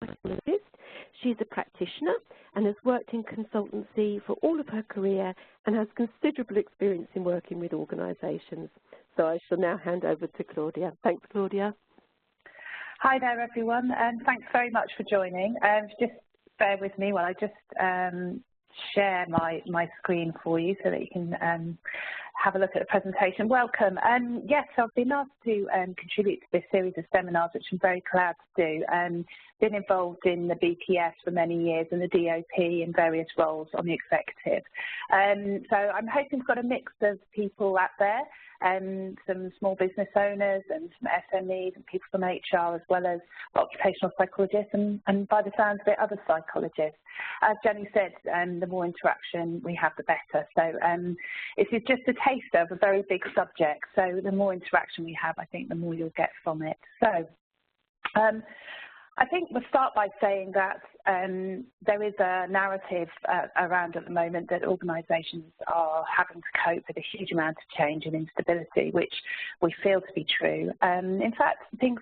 psychologist. She's a practitioner and has worked in consultancy for all of her career and has considerable experience in working with organisations. So I shall now hand over to Claudia. Thanks, Claudia. Hi there, everyone, and thanks very much for joining. Just bear with me while I just share my screen for you so that you can have a look at the presentation. Welcome. Yes, I've been asked to contribute to this series of seminars, which I'm very glad to do. Been involved in the BPS for many years and the DOP in various roles on the executive. So I'm hoping we've got a mix of people out there, some small business owners and some SMEs and people from HR, as well as occupational psychologists and by the sounds of it, other psychologists. As Jenny said, the more interaction we have, the better. So this is just a taster of a very big subject. So the more interaction we have, I think the more you'll get from it. So I think we'll start by saying that there is a narrative around at the moment that organisations are having to cope with a huge amount of change and instability, which we feel to be true. In fact, things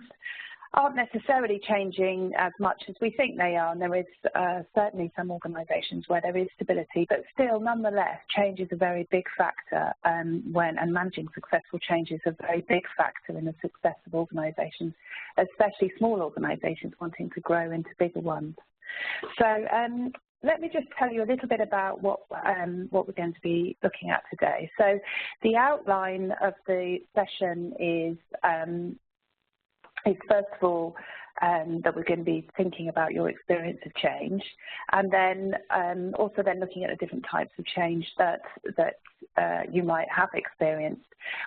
aren't necessarily changing as much as we think they are, and there is certainly some organisations where there is stability, but still, nonetheless, change is a very big factor and managing successful change is a very big factor in the success of organisations, especially small organisations wanting to grow into bigger ones. So let me just tell you a little bit about what we're going to be looking at today. So the outline of the session is first of all that we're going to be thinking about your experience of change, and then also then looking at the different types of change that you might have experienced.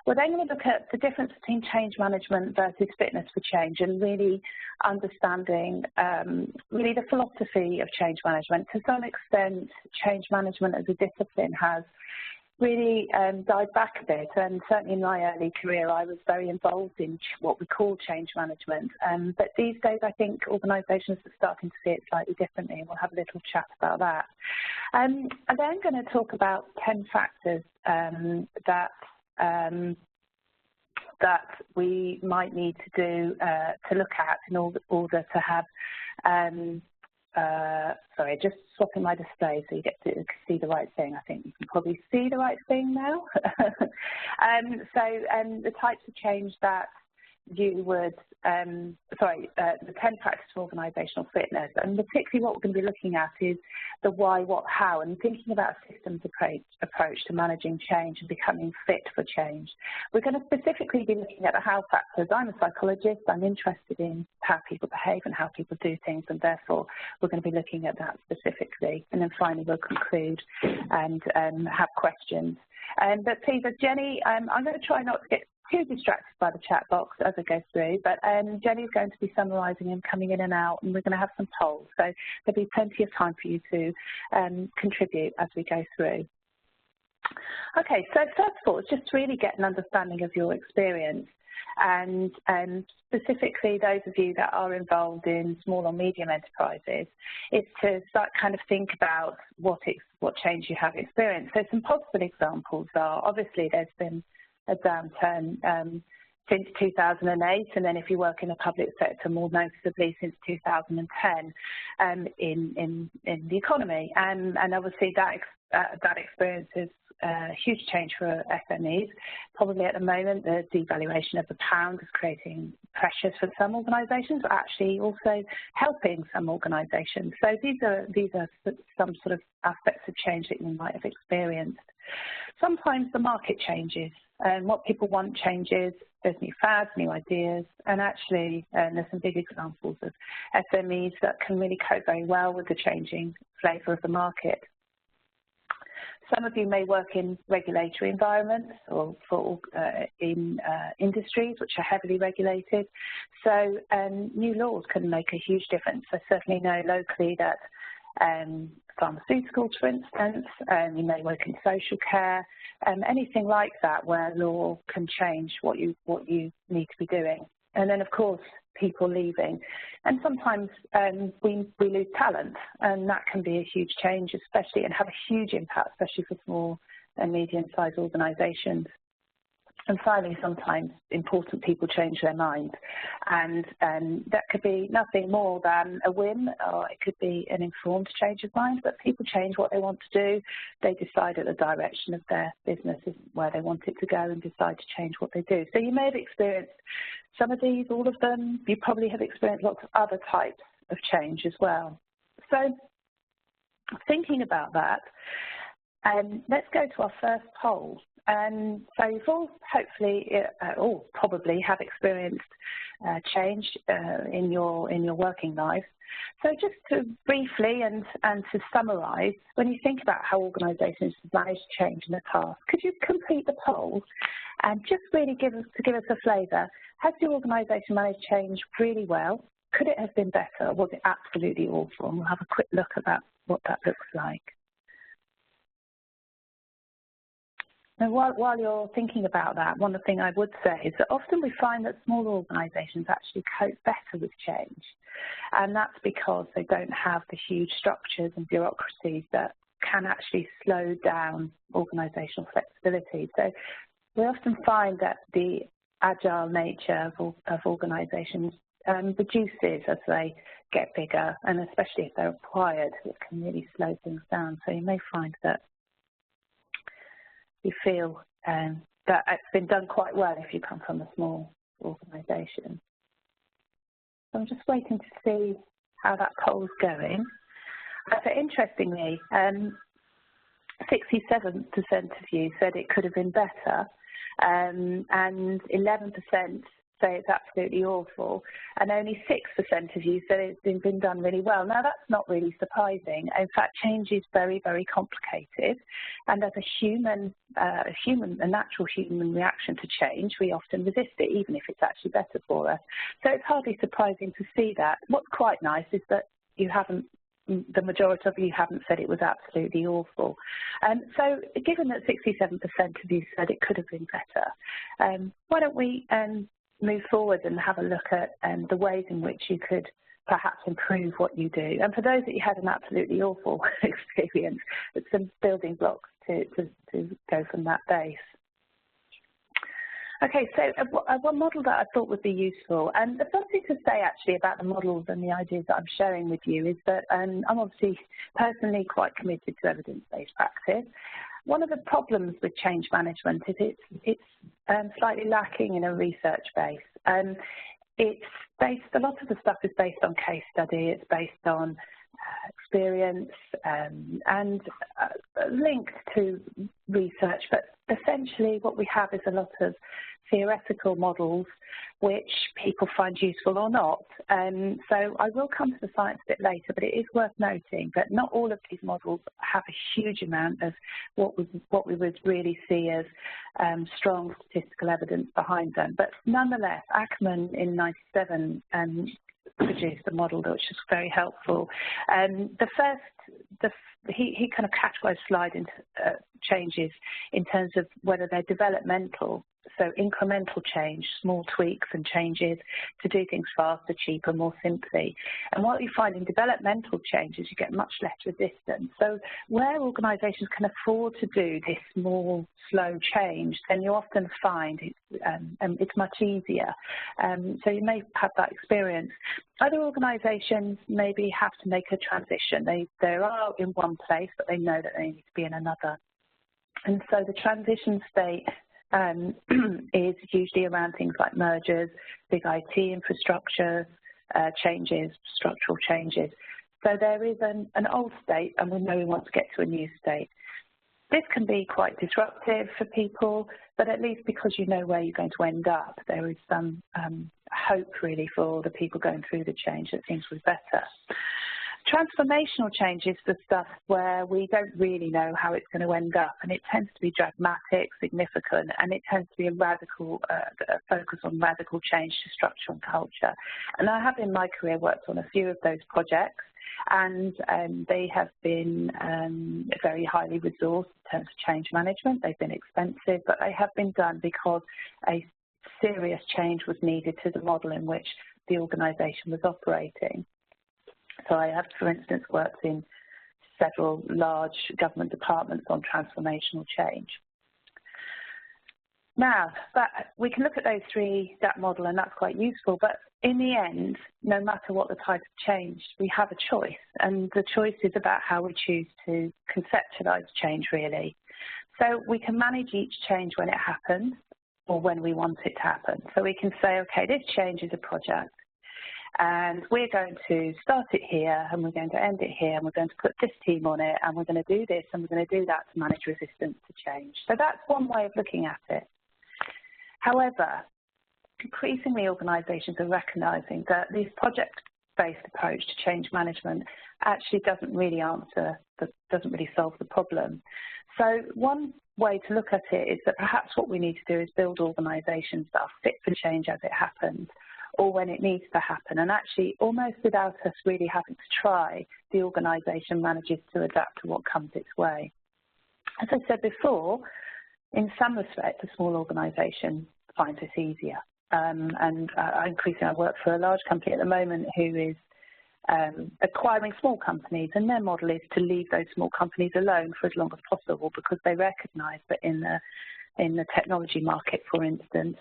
We're then going to look at the difference between change management versus fitness for change, and really understanding really the philosophy of change management. To some extent, change management as a discipline has really died back a bit, and certainly in my early career I was very involved in what we call change management, but these days I think organisations are starting to see it slightly differently, and we'll have a little chat about that. I'm then going to talk about 10 factors that we might need to do to look at in order to have sorry, just swapping my display so you get to see the right thing. I think you can probably see the right thing now. The types of change that you would, the 10 factors for organisational fitness, and particularly what we're going to be looking at is the why, what, how, and thinking about a systems approach to managing change and becoming fit for change. We're going to specifically be looking at the how factors. I'm a psychologist. I'm interested in how people behave and how people do things, and therefore we're going to be looking at that specifically. And then finally we'll conclude and have questions. But please, Jenny, I'm going to try not to get too distracted by the chat box as I go through, but Jenny's going to be summarising and coming in and out, and we're going to have some polls, so there'll be plenty of time for you to contribute as we go through. Okay, so first of all, it's just to really get an understanding of your experience, and specifically those of you that are involved in small or medium enterprises, is to start kind of think about what change you have experienced. So some possible examples are, obviously there's been a downturn since 2008, and then if you work in the public sector, more noticeably since 2010 in the economy, and obviously that experience is a huge change for SMEs. Probably at the moment, the devaluation of the pound is creating pressures for some organisations, but actually also helping some organisations. So these are some sort of aspects of change that you might have experienced. Sometimes the market changes, and what people want changes. There's new fads, new ideas, and actually there's some big examples of SMEs that can really cope very well with the changing flavour of the market. Some of you may work in regulatory environments or in industries which are heavily regulated. So new laws can make a huge difference. I certainly know locally that pharmaceuticals, for instance, you may work in social care, anything like that where law can change what you need to be doing. And then, of course, people leaving. And sometimes we lose talent, and that can be a huge change, especially, and have a huge impact, especially for small and medium-sized organisations. And finally, sometimes important people change their minds, and that could be nothing more than a whim, or it could be an informed change of mind, but people change what they want to do. They decide that the direction of their business isn't where they want it to go and decide to change what they do. So you may have experienced some of these, all of them. You probably have experienced lots of other types of change as well. So thinking about that, let's go to our first poll. So you've all hopefully, or probably have experienced change in your working life. So just to briefly and to summarise, when you think about how organisations manage change in the past, could you complete the poll and just really give us a flavour? Has your organisation managed change really well? Could it have been better? Or was it absolutely awful? And we'll have a quick look at that, what that looks like. And while you're thinking about that, one thing I would say is that often we find that smaller organisations actually cope better with change. And that's because they don't have the huge structures and bureaucracies that can actually slow down organisational flexibility. So we often find that the agile nature of organisations reduces as they get bigger, and especially if they're acquired, it can really slow things down. So you may find that you feel that it's been done quite well if you come from a small organisation. So I'm just waiting to see how that poll's going. So interestingly, 67% of you said it could have been better, and 11% say it's absolutely awful, and only 6% of you said it's been done really well. Now, that's not really surprising. In fact, change is very, very complicated, and as a natural human reaction to change, we often resist it, even if it's actually better for us. So it's hardly surprising to see that. What's quite nice is that the majority of you haven't said it was absolutely awful. So given that 67% of you said it could have been better, why don't we move forward and have a look at the ways in which you could perhaps improve what you do. And for those that you had an absolutely awful experience, it's some building blocks to go from that base. Okay, so one model that I thought would be useful, and the first thing to say actually about the models and the ideas that I'm sharing with you is that I'm obviously personally quite committed to evidence-based practice. One of the problems with change management is it's slightly lacking in a research base. It's based, a lot of the stuff is based on case study, it's based on experience and linked to research, but essentially what we have is a lot of theoretical models which people find useful or not. So I will come to the science a bit later, but it is worth noting that not all of these models have a huge amount of what we would really see as strong statistical evidence behind them. But nonetheless, Ackerman in '97 produced a model which is very helpful. He kind of categorized slide into changes in terms of whether they're developmental, so incremental change, small tweaks and changes to do things faster, cheaper, more simply. And what you find in developmental changes, you get much less resistance. So where organisations can afford to do this small, slow change, then you often find it's much easier. So you may have that experience. Other organisations maybe have to make a transition. They are in one place, but they know that they need to be in another. And so the transition state is usually around things like mergers, big IT infrastructure changes, structural changes. So there is an old state, and we know we want to get to a new state. This can be quite disruptive for people, but at least because you know where you're going to end up, there is some hope really for the people going through the change that things will be better. Transformational change is the stuff where we don't really know how it's going to end up, and it tends to be dramatic, significant, and it tends to be a radical focus on radical change to structure and culture. And I have in my career worked on a few of those projects, and they have been very highly resourced in terms of change management. They've been expensive, but they have been done because a serious change was needed to the model in which the organisation was operating. So I have, for instance, worked in several large government departments on transformational change. Now, we can look at that model, and that's quite useful, but in the end, no matter what the type of change, we have a choice, and the choice is about how we choose to conceptualise change, really. So we can manage each change when it happens or when we want it to happen. So we can say, okay, this change is a project, and we're going to start it here, and we're going to end it here, and we're going to put this team on it, and we're going to do this, and we're going to do that to manage resistance to change. So that's one way of looking at it. However, increasingly organisations are recognising that this project-based approach to change management actually doesn't really solve the problem. So one way to look at it is that perhaps what we need to do is build organisations that are fit for change as it happens, or when it needs to happen, and actually almost without us really having to try, the organisation manages to adapt to what comes its way. As I said before, in some respects, a small organisation finds this easier. Increasingly, I work for a large company at the moment who is acquiring small companies, and their model is to leave those small companies alone for as long as possible, because they recognise that in the technology market, for instance,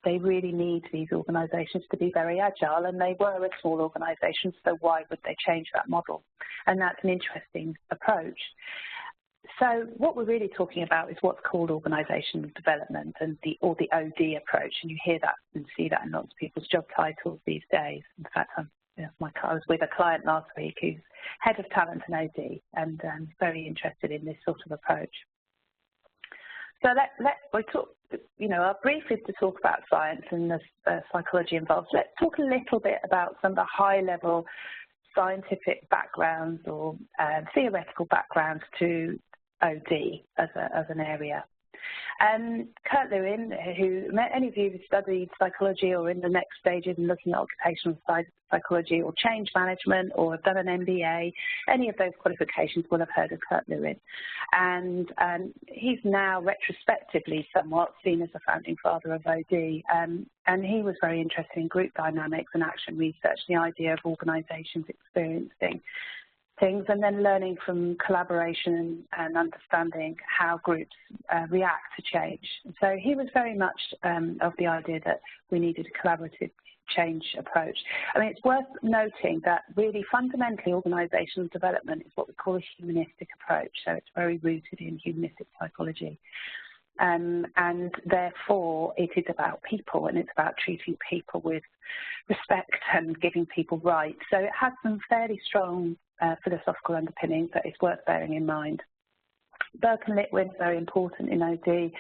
they really need these organisations to be very agile, and they were a small organisation, so why would they change that model? And that's an interesting approach. So what we're really talking about is what's called organisational development, and or the OD approach, and you hear that and see that in lots of people's job titles these days. In fact, I was with a client last week who's head of talent and OD, and very interested in this sort of approach. So we talk. Our brief is to talk about science and the psychology involved. Let's talk a little bit about some of the high-level scientific backgrounds or theoretical backgrounds to OD as an area. Kurt Lewin, who any of you who studied psychology or in the next stages and looking at occupational psychology or change management or have done an MBA, any of those qualifications will have heard of Kurt Lewin. And he's now retrospectively somewhat seen as the founding father of OD. And he was very interested in group dynamics and action research, the idea of organisations experiencing things and then learning from collaboration and understanding how groups react to change. So he was very much of the idea that we needed a collaborative change approach. I mean, it's worth noting that really fundamentally organisational development is what we call a humanistic approach, so it's very rooted in humanistic psychology. And therefore it is about people, and it's about treating people with respect and giving people rights. So it has some fairly strong philosophical underpinnings that it's worth bearing in mind. Burke and Litwin are very important in OD,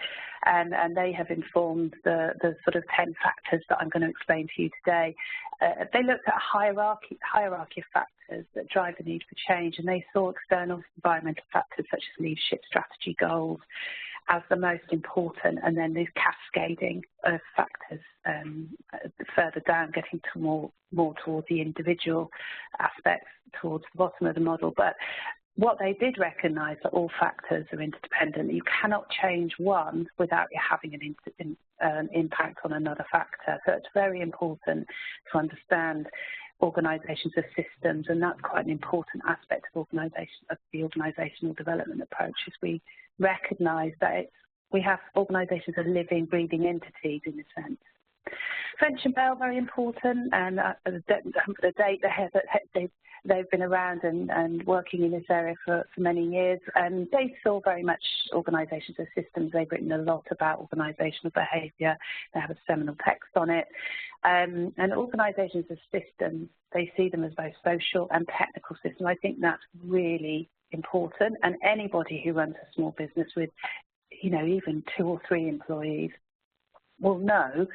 and they have informed the sort of 10 factors that I'm going to explain to you today. They looked at a hierarchy of factors that drive the need for change, and they saw external environmental factors such as leadership, strategy, goals as the most important, and then this cascading of factors further down, getting to more towards the individual aspects, towards the bottom of the model. But what they did recognise that all factors are interdependent. You cannot change one without it having an impact on another factor. So it's very important to understand organisations as systems, and that's quite an important aspect of the organisational development approach, is we recognise that we have organisations as living, breathing entities in a sense. French and Bell, very important, and the date they've been around and working in this area for many years, and they saw very much organisations as systems. They've written a lot about organisational behaviour. They have a seminal text on it. And organisations as systems, they see them as both social and technical systems. I think that's really important, and anybody who runs a small business with, even 2 or 3 employees will know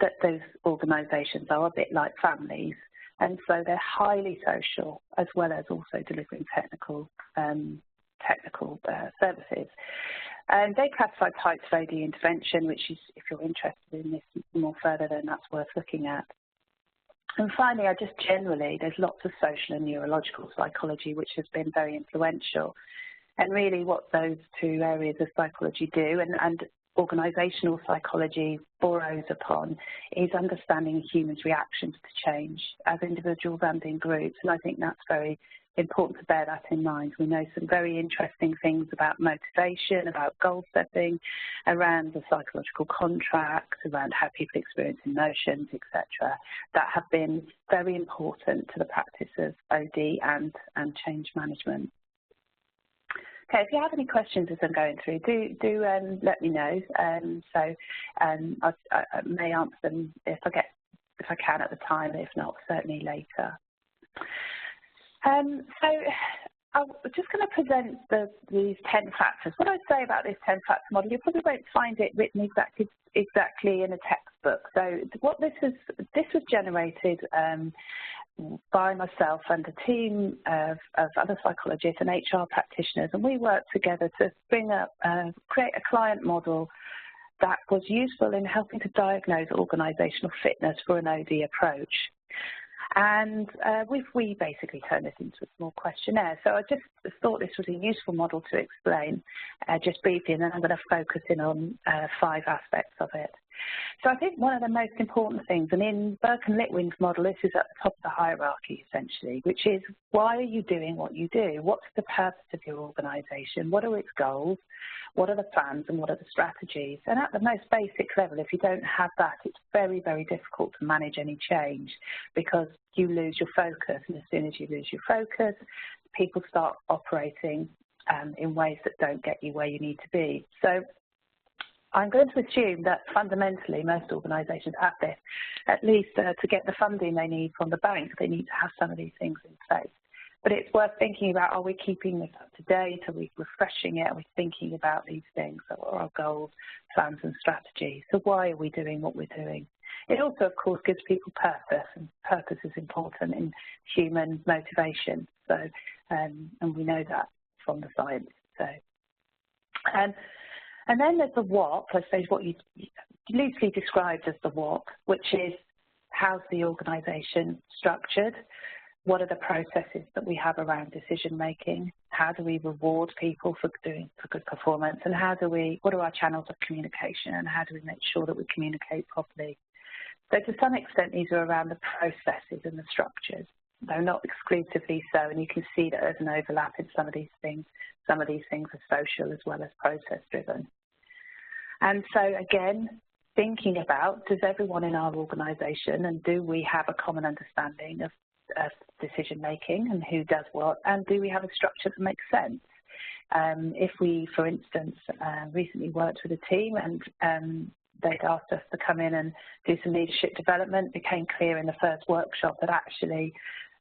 that those organisations are a bit like families, and so they're highly social as well as also delivering technical services. And they classify types of OD intervention, which is, if you're interested in this more further, then that's worth looking at. And finally, there's lots of social and neurological psychology, which has been very influential. And really what those 2 areas of psychology do, and organisational psychology borrows upon is understanding humans' reactions to change as individuals and in groups, and I think that's very important to bear that in mind. We know some very interesting things about motivation, about goal setting, around the psychological contract, around how people experience emotions, etc., that have been very important to the practice of OD and change management. Okay, if you have any questions as I'm going through, do let me know. I may answer them if I can at the time. If not, certainly later. So I'm just going to present these 10 factors. What I'd say about this 10-factor model, you probably won't find it written exactly in a textbook. So what this was generated by myself and a team of other psychologists and HR practitioners, and we worked together to create a client model that was useful in helping to diagnose organisational fitness for an OD approach. And we basically turned this into a small questionnaire. So I just thought this was a useful model to explain just briefly, and then I'm going to focus in on 5 aspects of it. So I think one of the most important things, and in Burke and Litwin's model, this is at the top of the hierarchy essentially, which is why are you doing what you do? What's the purpose of your organisation? What are its goals? What are the plans and what are the strategies? And at the most basic level, if you don't have that, it's very, very difficult to manage any change because you lose your focus. And as soon as you lose your focus, people start operating in ways that don't get you where you need to be. So I'm going to assume that fundamentally most organisations have this, at least to get the funding they need from the bank, they need to have some of these things in place. But it's worth thinking about, are we keeping this up to date? Are we refreshing it? Are we thinking about these things? What are our goals, plans and strategies? So why are we doing what we're doing? It also, of course, gives people purpose, and purpose is important in human motivation. So, and we know that from the science. So, and then there's the what, I suppose what you loosely described as the what, which is how's the organisation structured? What are the processes that we have around decision making? How do we reward people for good performance? And what are our channels of communication? And how do we make sure that we communicate properly? So to some extent, these are around the processes and the structures, though not exclusively so. And you can see that there's an overlap in some of these things. Some of these things are social as well as process driven. And so again, thinking about, does everyone in our organisation, and do we have a common understanding of decision making and who does what, and do we have a structure that makes sense? If we, for instance, recently worked with a team and they'd asked us to come in and do some leadership development, it became clear in the first workshop that actually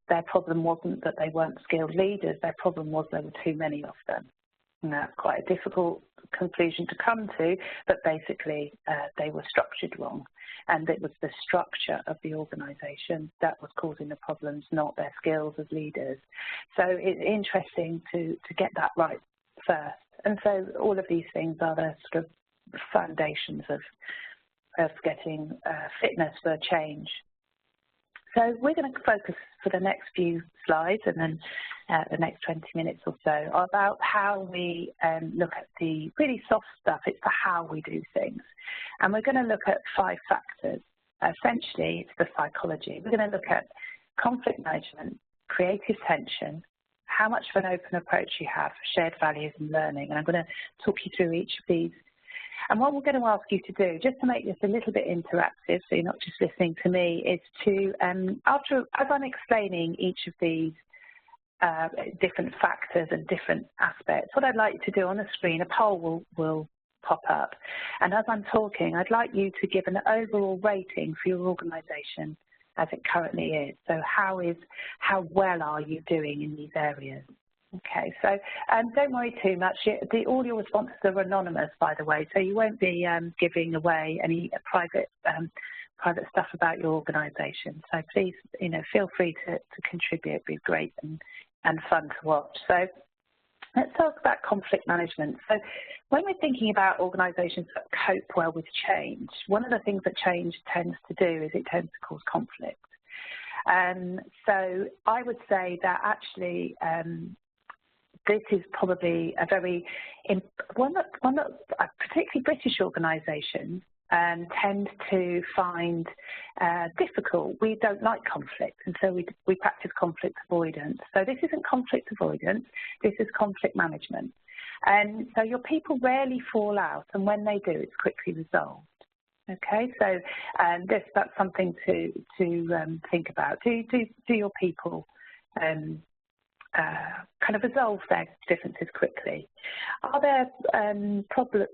their problem wasn't that they weren't skilled leaders, their problem was there were too many of them. And that's quite a difficult conclusion to come to, but basically they were structured wrong. And it was the structure of the organisation that was causing the problems, not their skills as leaders. So it's interesting to get that right first. And so all of these things are the sort of foundations of getting fitness for change. So we're going to focus for the next few slides and then the next 20 minutes or so about how we look at the really soft stuff. It's the how we do things. And we're going to look at 5 factors. Essentially, it's the psychology. We're going to look at conflict management, creative tension, how much of an open approach you have, shared values and learning. And I'm going to talk you through each of these. And what we're going to ask you to do, just to make this a little bit interactive, so you're not just listening to me, is to, as I'm explaining each of these different factors and different aspects, what I'd like you to do on the screen, a poll will pop up. And as I'm talking, I'd like you to give an overall rating for your organisation as it currently is. So how well are you doing in these areas? Okay, so don't worry too much. All your responses are anonymous, by the way, so you won't be giving away any private stuff about your organisation. So please, feel free to contribute. It'd be great and fun to watch. So let's talk about conflict management. So when we're thinking about organisations that cope well with change, one of the things that change tends to do is it tends to cause conflict. So I would say that actually this is probably a very, one that particularly British organisations tend to find difficult. We don't like conflict, and so we practice conflict avoidance. So this isn't conflict avoidance, this is conflict management. And so your people rarely fall out, and when they do, it's quickly resolved. Okay, so that's something to think about. Do your people kind of resolve their differences quickly? Are there problems?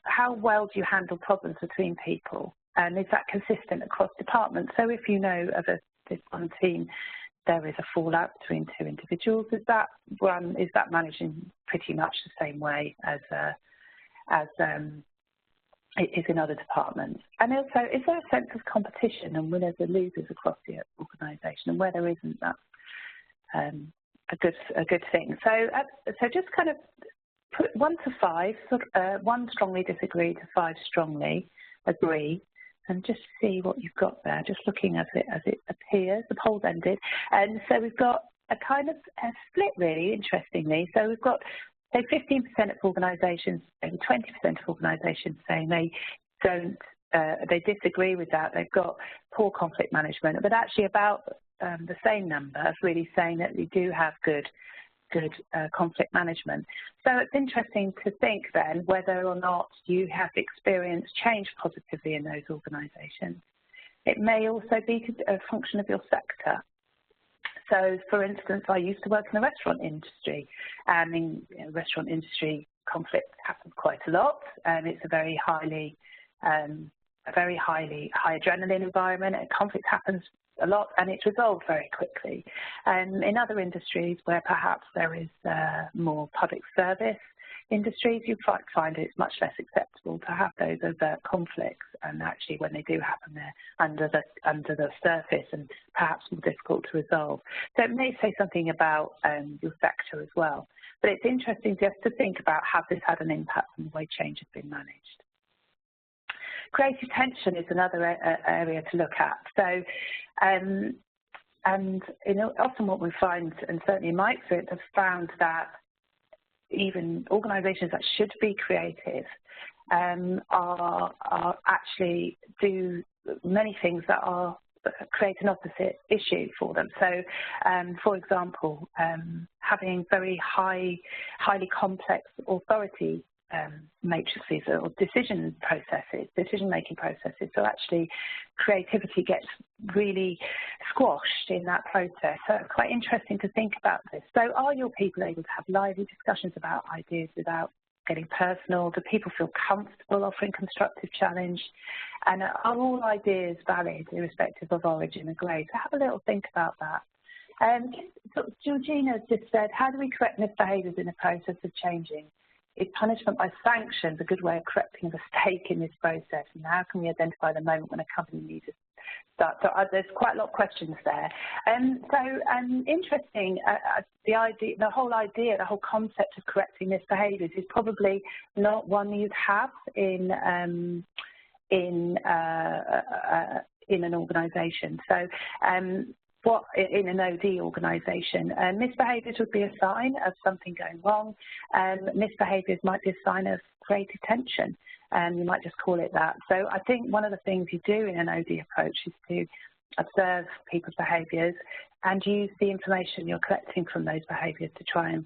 How well do you handle problems between people? And is that consistent across departments? So if you know of this one team, there is a fallout between two individuals, is that managing pretty much the same way as it is in other departments? And also, is there a sense of competition and winners and losers across the organisation? And where there isn't, that's a good thing. So just kind of put 1 to 5, 1 strongly disagree to 5 strongly agree, and just see what you've got there. Just looking as it appears, the poll's ended, and so we've got a kind of a split, really, interestingly. So we've got, say, 15% of organisations, maybe 20% of organisations saying they don't, they disagree with that. They've got poor conflict management, but actually about the same number of really saying that we do have good conflict management. So it's interesting to think then whether or not you have experienced change positively in those organisations. It may also be a function of your sector. So, for instance, I used to work in the restaurant industry. In the restaurant industry, conflict happens quite a lot, and it's a very high adrenaline environment, and conflict happens a lot, and it's resolved very quickly. In other industries where perhaps there is more public service industries, you find it's much less acceptable to have those overt conflicts, and actually when they do happen, they're under the surface and perhaps more difficult to resolve. So it may say something about your sector as well. But it's interesting just to think about how this had an impact on the way change has been managed. Creative tension is another area to look at. So, and often what we find, and certainly in my experience, I've found that even organisations that should be creative are actually do many things that create an opposite issue for them. So, for example, having very highly complex authority matrices or decision-making processes. So actually creativity gets really squashed in that process. So it's quite interesting to think about this. So are your people able to have lively discussions about ideas without getting personal? Do people feel comfortable offering constructive challenge? And are all ideas valid irrespective of origin and grade? So have a little think about that. Georgina just said, how do we correct misbehaviours in the process of changing? Is punishment by sanctions a good way of correcting a mistake in this process? And how can we identify the moment when a company needs to start? So there's quite a lot of questions there. Interesting, the whole concept of correcting misbehaviours is probably not one you'd have in an organisation. So in an OD organisation, misbehaviours would be a sign of something going wrong. Misbehaviours might be a sign of creative tension, and you might just call it that. So I think one of the things you do in an OD approach is to observe people's behaviours and use the information you're collecting from those behaviours to try and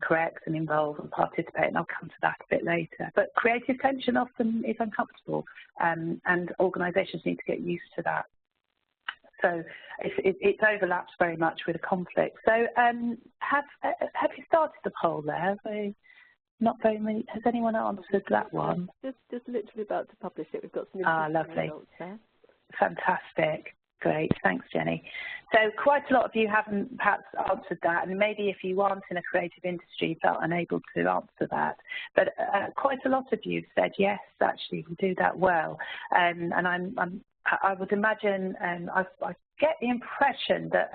correct and involve and participate, and I'll come to that a bit later. But creative tension often is uncomfortable, and organisations need to get used to that. So it overlaps very much with a conflict. So have you started the poll there? Not very many. Has anyone answered that one? Just literally about to publish it. We've got some lovely results there. Fantastic. Great. Thanks, Jenny. So quite a lot of you haven't perhaps answered that, and maybe if you aren't in a creative industry, you felt unable to answer that. But quite a lot of you said, yes, actually, we do that well. And I would imagine, I get the impression that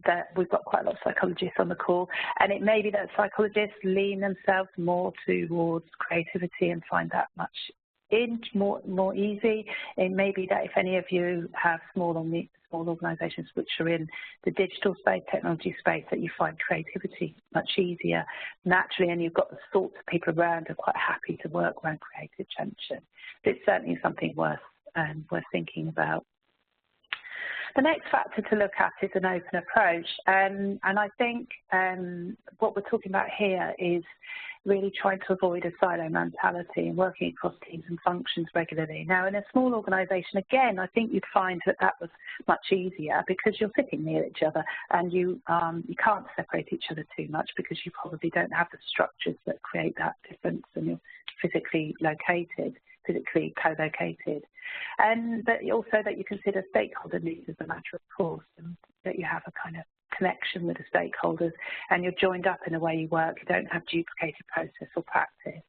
that we've got quite a lot of psychologists on the call, and it may be that psychologists lean themselves more towards creativity and find that much more easy. It may be that if any of you have small or small organisations which are in the digital space, technology space, that you find creativity much easier naturally, and you've got the sorts of people around who are quite happy to work around creative tension. It's certainly something worth thinking about. The next factor to look at is an open approach, and I think what we're talking about here is really trying to avoid a silo mentality and working across teams and functions regularly. Now, in a small organisation, again, I think you'd find that was much easier because you're sitting near each other and you can't separate each other too much because you probably don't have the structures that create that difference, and you're physically co-located. And but also that you consider stakeholder needs as a matter of course, and that you have a kind of connection with the stakeholders, and you're joined up in the way you work. You don't have duplicated process or practice,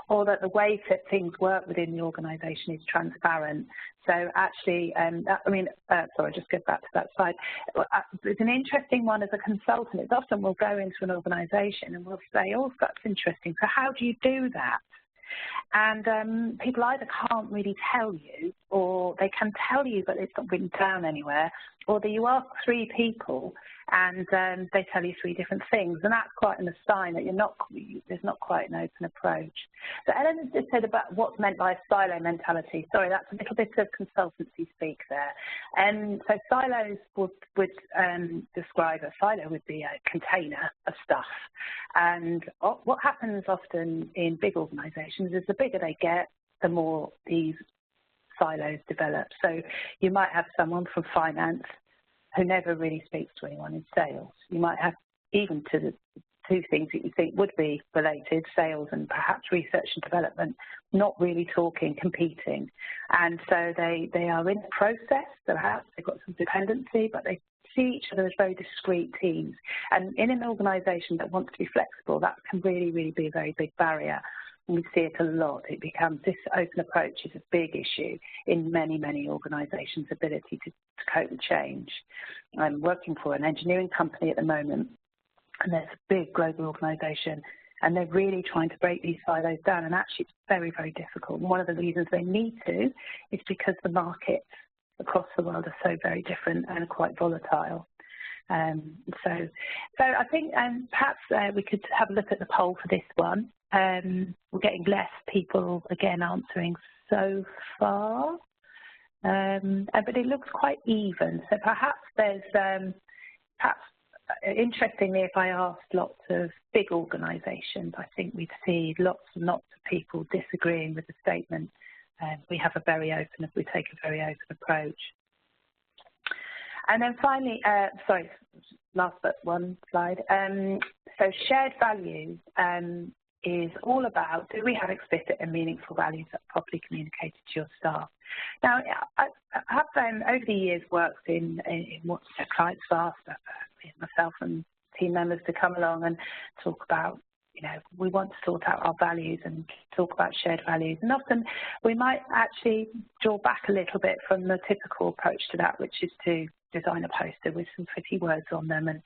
or that the way that things work within the organisation is transparent. So actually, sorry, just go back to that slide. It's an interesting one as a consultant. It's often we'll go into an organisation and we'll say, oh, that's interesting. So how do you do that? And people either can't really tell you, or they can tell you but it's not written down anywhere, or that you ask 3 people and they tell you 3 different things, and that's quite a sign that there's not quite an open approach. So Ellen just said about what's meant by silo mentality. Sorry, that's a little bit of consultancy speak there. So silos would describe a silo would be a container of stuff, and what happens often in big organisations is the bigger they get, the more these silos develop. So you might have someone from finance who never really speaks to anyone in sales. You might have even to the 2 things that you think would be related, sales and perhaps research and development, not really talking, competing. And so they are in a process, perhaps they've got some dependency, but they see each other as very discrete teams. And in an organisation that wants to be flexible, that can really, really be a very big barrier. And we see it a lot. It becomes, this open approach is a big issue in many, many organisations' ability to cope with change. I'm working for an engineering company at the moment, and there's a big global organisation, and they're really trying to break these silos down, and actually it's very, very difficult. And one of the reasons they need to is because the markets across the world are so very different and quite volatile. So I think perhaps we could have a look at the poll for this one. We're getting less people, again, answering so far, but it looks quite even. So perhaps there's, interestingly, if I asked lots of big organisations, I think we'd see lots and lots of people disagreeing with the statement. We take a very open approach. And then finally, sorry, last but one slide. So shared values is all about, do we have explicit and meaningful values that are properly communicated to your staff? Now, I have over the years worked in what clients ask myself and team members to come along and talk about, we want to sort out our values and talk about shared values. And often we might actually draw back a little bit from the typical approach to that, which is to design a poster with some pretty words on them and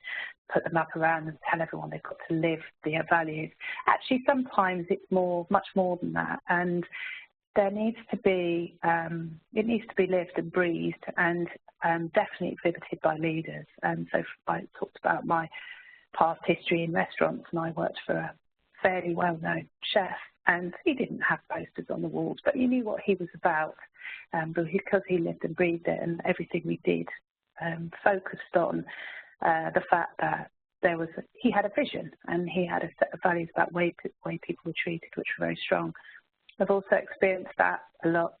put them up around and tell everyone they've got to live their values. Actually, sometimes it's much more than that, and there needs to be, it needs to be lived and breathed, and definitely exhibited by leaders. And so I talked about my past history in restaurants, and I worked for a fairly well-known chef, and he didn't have posters on the walls, but you knew what he was about, because he lived and breathed it, and everything we did focused on the fact that he had a vision, and he had a set of values about way people were treated, which were very strong. I've also experienced that a lot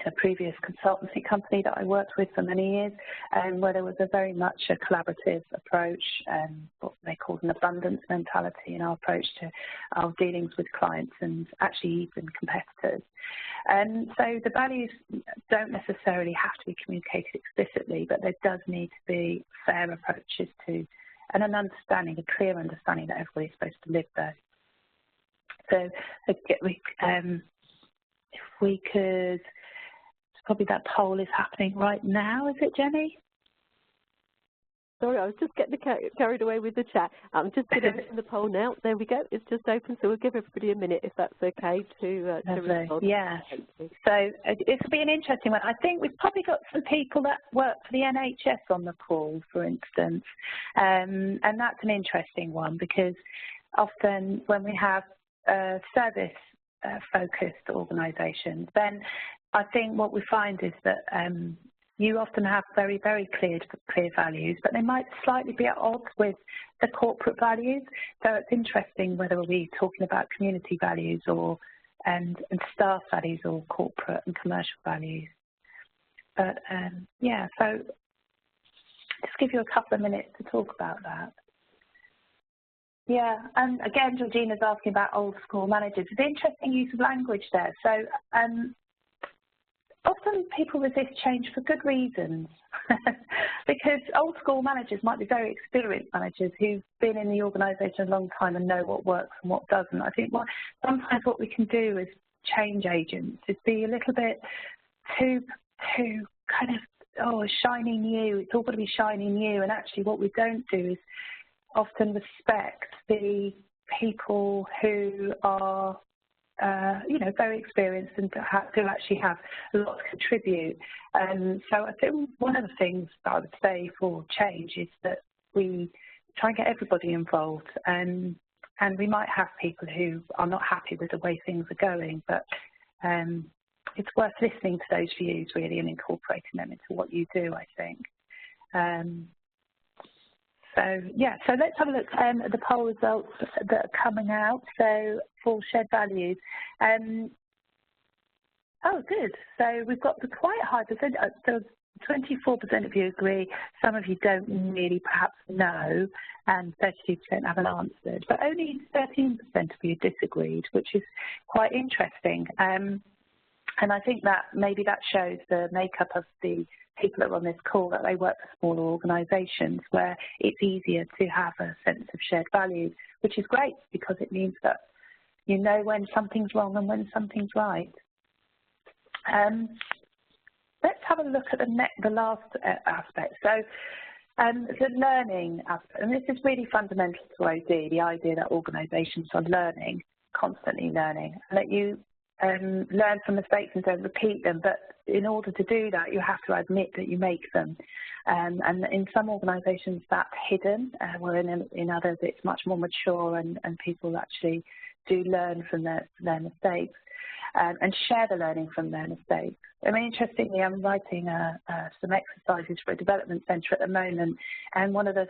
in a previous consultancy company that I worked with for many years, where there was a very much a collaborative approach, what they called an abundance mentality in our approach to our dealings with clients and actually even competitors. And so the values don't necessarily have to be communicated explicitly, but there does need to be fair approaches to, and an understanding, a clear understanding that everybody's supposed to live those. So if we could, probably that poll is happening right now, is it, Jenny? Sorry, I was just getting carried away with the chat. I'm just going to open the poll now. There we go. It's just open, so we'll give everybody a minute, if that's okay, to respond. Yeah. So it'll be an interesting one. I think we've probably got some people that work for the NHS on the call, for instance, and that's an interesting one because often when we have service-focused organisations, then I think what we find is that you often have very, very clear values, but they might slightly be at odds with the corporate values. So it's interesting whether we're talking about community values or and staff values or corporate and commercial values. But yeah, so just give you a couple of minutes to talk about that. Yeah, and again, Georgina's asking about old school managers. It's an interesting use of language there. So often people resist change for good reasons because old school managers might be very experienced managers who've been in the organisation a long time and know what works and what doesn't. I think sometimes what we can do as change agents is be a little bit too kind of, shiny new, it's all got to be shiny new, and actually what we don't do is often respect the people who are very experienced and do actually have a lot to contribute. So I think one of the things that I would say for change is that we try and get everybody involved, and we might have people who are not happy with the way things are going, but it's worth listening to those views really and incorporating them into what you do, I think. So yeah, so let's have a look at the poll results that are coming out. So for shared values, oh good. So we've got the quite high percent. So 24% of you agree. Some of you don't really perhaps know, and 32% haven't answered. But only 13% of you disagreed, which is quite interesting. And I think that maybe that shows the makeup of the people that are on this call, that they work for smaller organisations where it's easier to have a sense of shared values, which is great because it means that you know when something's wrong and when something's right. Let's have a look at the last aspect. So the learning aspect, and this is really fundamental to OD, the idea that organisations are learning, constantly learning, and that you learn from mistakes and don't repeat them, but in order to do that you have to admit that you make them, and in some organisations that's hidden, where in others it's much more mature and people actually do learn from their mistakes and share the learning from their mistakes. I mean, interestingly, I'm writing some exercises for a development centre at the moment, and one of the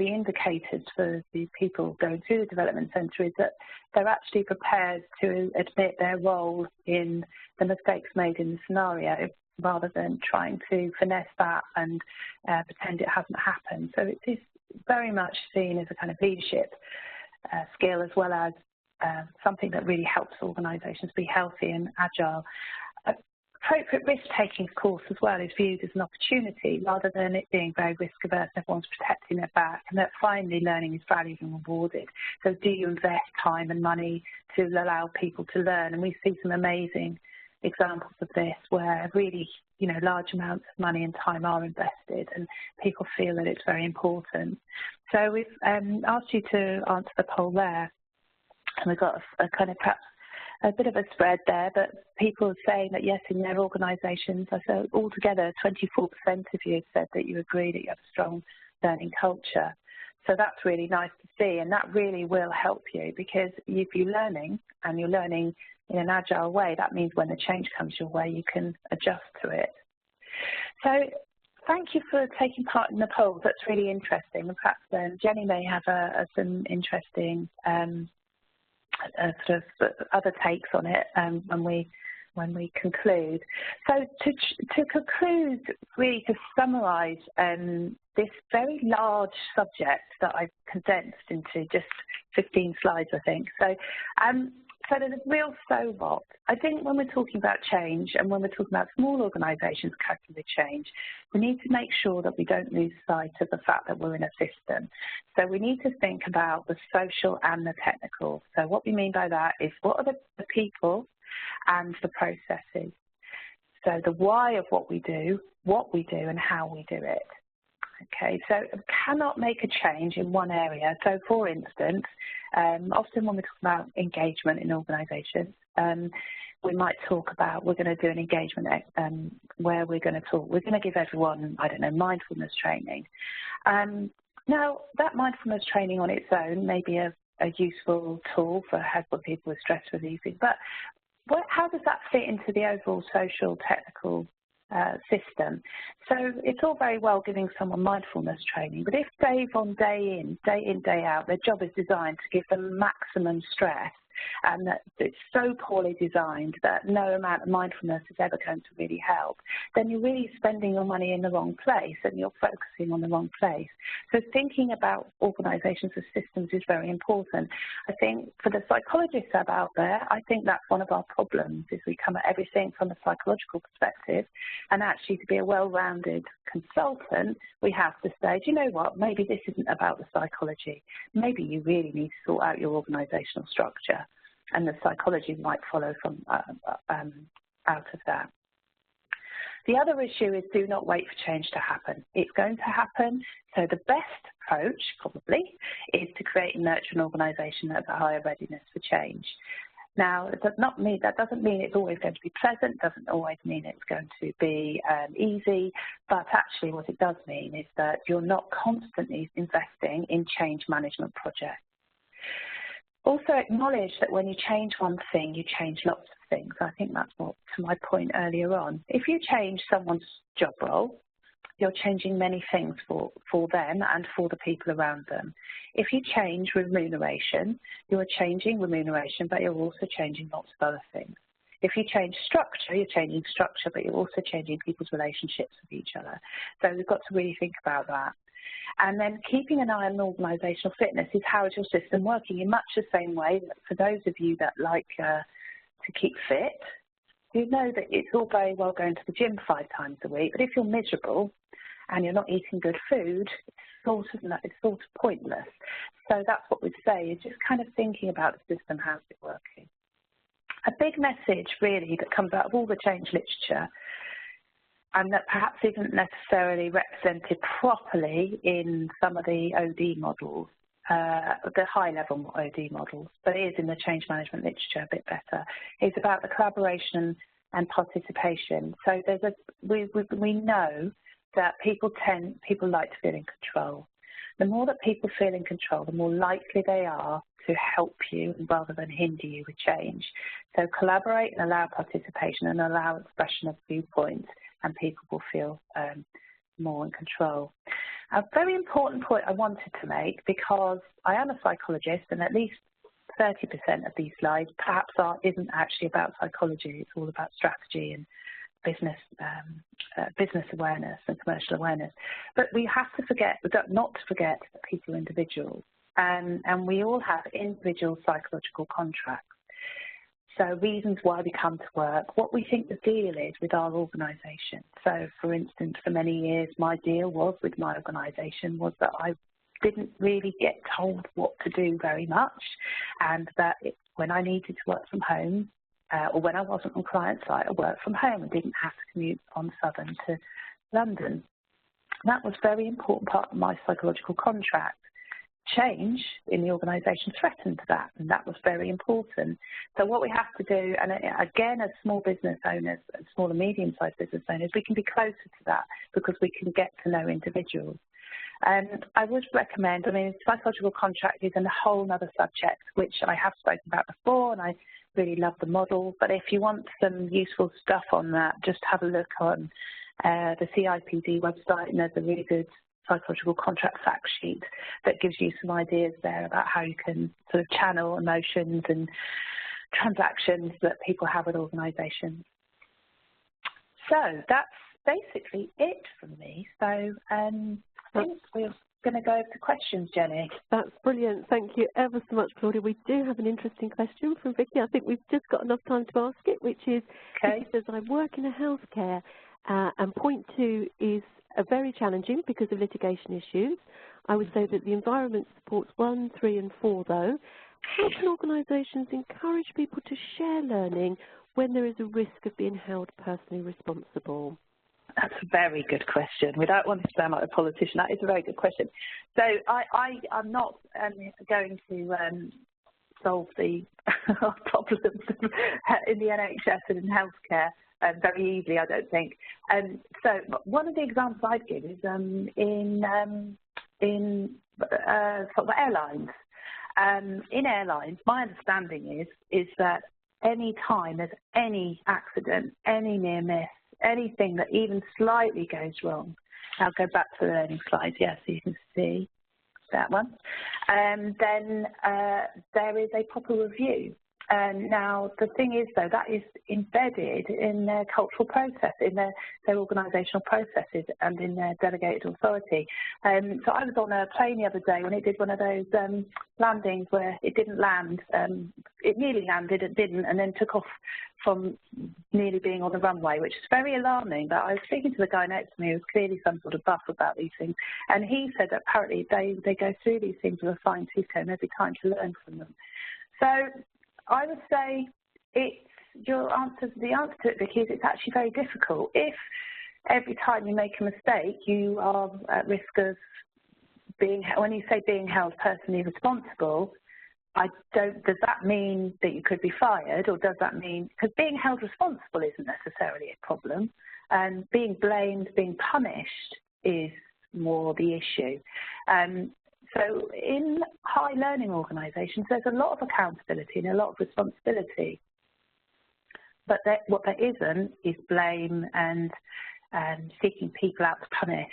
indicators for the people going through the development centre is that they're actually prepared to admit their role in the mistakes made in the scenario, rather than trying to finesse that and pretend it hasn't happened. So it is very much seen as a kind of leadership skill, as well as something that really helps organisations be healthy and agile. Appropriate risk-taking, of course, as well, is viewed as an opportunity rather than it being very risk-averse. Everyone's protecting their back, and that finally learning is valued and rewarded. So do you invest time and money to allow people to learn? And we see some amazing examples of this where really, large amounts of money and time are invested and people feel that it's very important. So we've asked you to answer the poll there, and we've got a kind of perhaps a bit of a spread there, but people are saying that yes, in their organisations. So altogether, 24% of you have said that you agree that you have a strong learning culture. So that's really nice to see, and that really will help you, because if you're learning and you're learning in an agile way, that means when the change comes your way, you can adjust to it. So thank you for taking part in the polls. That's really interesting, and perhaps Jenny may have some interesting sort of other takes on it when we conclude. So to conclude, really to summarise this very large subject that I've condensed into just 15 slides, I think. So there's a real so what. I think when we're talking about change and when we're talking about small organisations coping with change, we need to make sure that we don't lose sight of the fact that we're in a system. So we need to think about the social and the technical. So what we mean by that is, what are the people and the processes? So the why of what we do, and how we do it. Okay, so cannot make a change in one area. So, for instance, often when we talk about engagement in organisations, we might talk about we're going to do an engagement where we're going to give everyone, I don't know, mindfulness training. Now, that mindfulness training on its own may be a useful tool for helping people with stress relieving, but how does that fit into the overall social, technical system? So it's all very well giving someone mindfulness training, but if day in, day out, their job is designed to give them maximum stress, and that it's so poorly designed that no amount of mindfulness is ever going to really help, then you're really spending your money in the wrong place and you're focusing on the wrong place. So thinking about organisations as systems is very important. I think for the psychologists out there, I think that's one of our problems, is we come at everything from a psychological perspective, and actually to be a well-rounded consultant, we have to say, do you know what, maybe this isn't about the psychology. Maybe you really need to sort out your organisational structure, and the psychology might follow from out of that. The other issue is do not wait for change to happen. It's going to happen, so the best approach probably is to create and nurture an organisation that has a higher readiness for change. Now, that doesn't mean it's always going to be pleasant, doesn't always mean it's going to be easy, but actually what it does mean is that you're not constantly investing in change management projects. Also acknowledge that when you change one thing, you change lots of things. I think that's to my point earlier on. If you change someone's job role, you're changing many things for them and for the people around them. If you change remuneration, you're changing remuneration, but you're also changing lots of other things. If you change structure, you're changing structure, but you're also changing people's relationships with each other. So we've got to really think about that. And then keeping an eye on organisational fitness is how is your system working, in much the same way that for those of you that like to keep fit, you know that it's all very well going to the gym 5 times a week, but if you're miserable and you're not eating good food, it's sort of pointless. So that's what we'd say, is just kind of thinking about the system, how's it working. A big message really that comes out of all the change literature, and that perhaps isn't necessarily represented properly in some of the OD models, the high-level OD models, but it is in the change management literature a bit better, is about the collaboration and participation. So we know that people like to feel in control. The more that people feel in control, the more likely they are to help you rather than hinder you with change. So collaborate and allow participation and allow expression of viewpoints, and people will feel more in control. A very important point I wanted to make, because I am a psychologist and at least 30% of these slides perhaps isn't actually about psychology, it's all about strategy and business awareness and commercial awareness. But we have to not to forget that people are individuals, and we all have individual psychological contracts. So reasons why we come to work, what we think the deal is with our organisation. So for instance, for many years, my deal with my organisation was that I didn't really get told what to do very much, and that when I needed to work from home, or when I wasn't on client site, I worked from home and didn't have to commute on Southern to London. That was a very important part of my psychological contract. Change in the organisation threatened that, and that was very important. So what we have to do, and again, as small business owners, small and medium-sized business owners, we can be closer to that because we can get to know individuals. I would recommend, psychological contract is a whole other subject, which I have spoken about before, and I really love the model. But if you want some useful stuff on that, just have a look on the CIPD website, and there's a really good psychological contract fact sheet that gives you some ideas there about how you can sort of channel emotions and transactions that people have with organisations. So that's basically it from me. So I think we're going to go over to questions, Jenny. That's brilliant. Thank you ever so much, Claudia. We do have an interesting question from Vicky. I think we've just got enough time to ask it, which is, Vicky says, I work in a healthcare, and point 2 is very challenging because of litigation issues. I would say that the environment supports 1, 3 and 4 though. How can organisations encourage people to share learning when there is a risk of being held personally responsible? That's a very good question. Without wanting to sound like a politician, that is a very good question. So I'm not going to solve the problems in the NHS and in healthcare very easily, I don't think. So one of the examples I'd give is in sort of airlines. In airlines, my understanding is that any time there's any accident, any near miss, anything that even slightly goes wrong, I'll go back to the learning slides, yes, so you can see that one, then there is a proper review. Now, the thing is, though, that is embedded in their cultural process, in their organisational processes and in their delegated authority. So I was on a plane the other day when it did one of those landings where it didn't land. It nearly landed, it didn't, and then took off from nearly being on the runway, which is very alarming. But I was speaking to the guy next to me who was clearly some sort of buff about these things, and he said that apparently they go through these things with a fine-tooth comb every time to learn from them. So I would say the answer to it, Vicky, is it's actually very difficult. If every time you make a mistake, you are at risk of being, when you say being held personally responsible, does that mean that you could be fired, or does that mean, because being held responsible isn't necessarily a problem, and being blamed, being punished is more the issue. So in high learning organisations, there's a lot of accountability and a lot of responsibility. But what there isn't is blame and seeking people out to punish.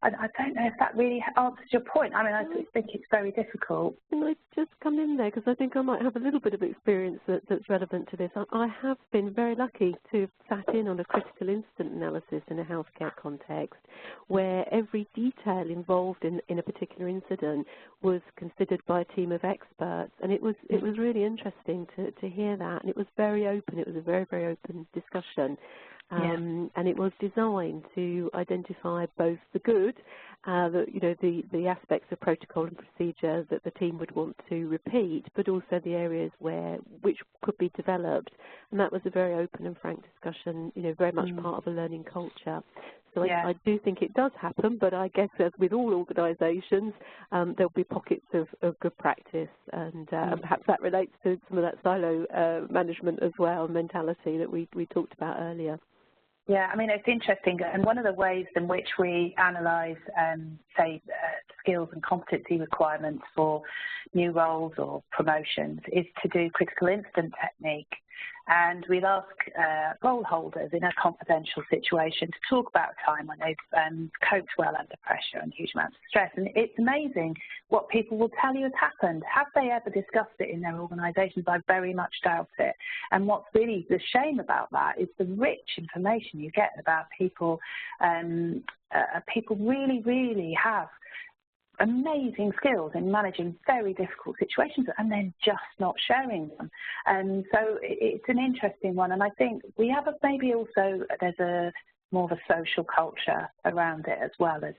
I don't know if that really answers your point. I mean, I think it's very difficult. Can I just come in there, because I think I might have a little bit of experience that's relevant to this. I have been very lucky to have sat in on a critical incident analysis in a healthcare context where every detail involved in a particular incident was considered by a team of experts, and it was really interesting to hear that, and it was very open. It was a very, very open discussion. And it was designed to identify both the good, the aspects of protocol and procedure that the team would want to repeat, but also the areas which could be developed. And that was a very open and frank discussion, very much part of a learning culture. So I do think it does happen, but I guess as with all organisations, there'll be pockets of good practice, and perhaps that relates to some of that silo management as well, mentality that we talked about earlier. Yeah, I mean, it's interesting, and one of the ways in which we analyse, say, skills and competency requirements for new roles or promotions is to do critical incident technique. And we'd ask role holders in a confidential situation to talk about a time when they've coped well under pressure and huge amounts of stress. And it's amazing what people will tell you has happened. Have they ever discussed it in their organisations? I very much doubt it. And what's really the shame about that is the rich information you get about people. People really, really have amazing skills in managing very difficult situations and then just not sharing them. And so it's an interesting one, and I think we have maybe also there's more of a social culture around it as well as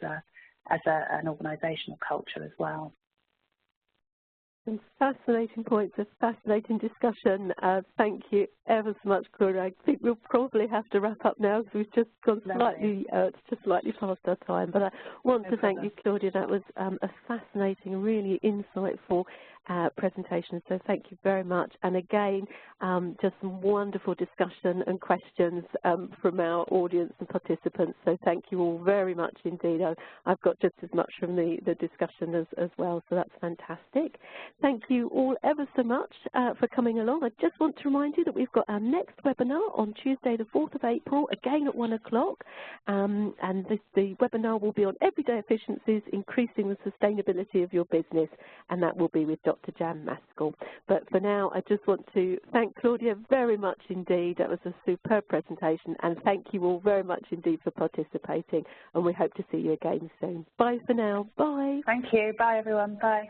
an organisational culture as well. Some fascinating points, a fascinating discussion. Thank you ever so much, Claudia. I think we'll probably have to wrap up now because we've just gone slightly past our time. But I want to thank you, Claudia. That was a fascinating, really insightful presentation. So thank you very much. And again, just some wonderful discussion and questions from our audience and participants. So thank you all very much indeed. I've got just as much from the discussion as well. So that's fantastic. Thank you all ever so much for coming along. I just want to remind you that we've got our next webinar on Tuesday, the 4th of April, again at 1 o'clock. And the webinar will be on everyday efficiencies, increasing the sustainability of your business. And that will be with Dr. Jan Maskell. But for now, I just want to thank Claudia very much indeed. That was a superb presentation. And thank you all very much indeed for participating. And we hope to see you again soon. Bye for now. Bye. Thank you. Bye, everyone. Bye.